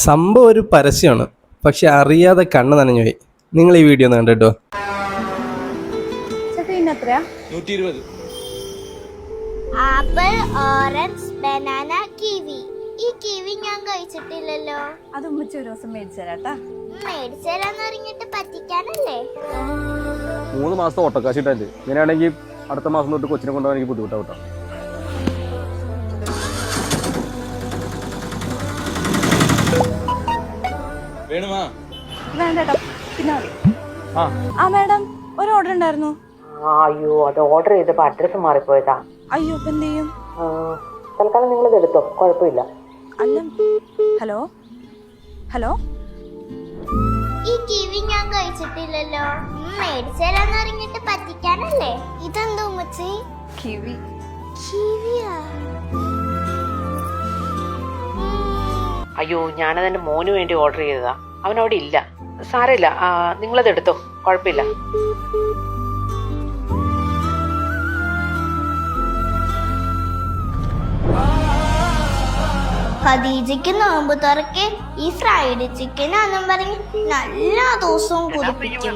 സംഭവം ഒരു പരസ്യമാണ്, പക്ഷെ അറിയാതെ കണ്ണ് നനഞ്ഞുപോയി. നിങ്ങൾ ഈ വീഡിയോ ഒന്ന് കണ്ടോ. Apple, orange, banana, kiwi. ഈ കിവി ഞാൻ കഴിച്ചിട്ടില്ലല്ലോ. അത് ഉമ്മച്ചി ഒരു ദിവസം മേടിച്ചേരാട്ടാ. മേടിച്ചേരാന്ന് പറഞ്ഞിട്ട് പറ്റിക്കാനല്ലേ? 3 മാസത്തെ ഓട്ടക്കാശിട്ടല്ലേ. ഇങ്ങനെയാണെങ്കിൽ അടുത്ത മാസം തൊട്ട് കൊച്ചിനെ കൊണ്ടുപോകാൻ എനിക്ക് ബുദ്ധിമുട്ടാവട്ടോ. വേണ്ടേട്ടാ, പിന്നെ മതി. ആ മാഡം, ഒരു ഓർഡർ ഉണ്ടായിരുന്നു. അയ്യോ, അത് ഓർഡർ ചെയ്തപ്പോ അഡ്രസ് മാറിപ്പോയതാ. അയ്യോ, ഇപ്പൊ എന്ത് ചെയ്യും? തൽക്കാലം നിങ്ങൾ ഇത് എടുത്തോ, കുഴപ്പമില്ല. അല്ല, ഹലോ ഹലോ, ഈ കിവി ഞാൻ കഴിച്ചിട്ടില്ലല്ലോ. മേടിച്ചേരാന്ന് പറഞ്ഞിട്ട് പറ്റിക്കാനല്ലേ? ഇതെന്തോ ഉമ്മച്ചി? കിവി. കിവിയാ? അയ്യോ, ഞാനതെന്റെ മോന് വേണ്ടി ഓർഡർ ചെയ്തതാ. അവൻ അവിടെ ഇല്ല. സാരമില്ല, നിങ്ങളത് എടുത്തോ, കുഴപ്പമില്ല. ഖദീജയ്ക്ക് നോമ്പ് തുറക്ക് ഈ ഫ്രൈഡ് ചിക്കൻ ആണെന്നും പറഞ്ഞ് നല്ല ദിവസവും കുതിപ്പിക്കും.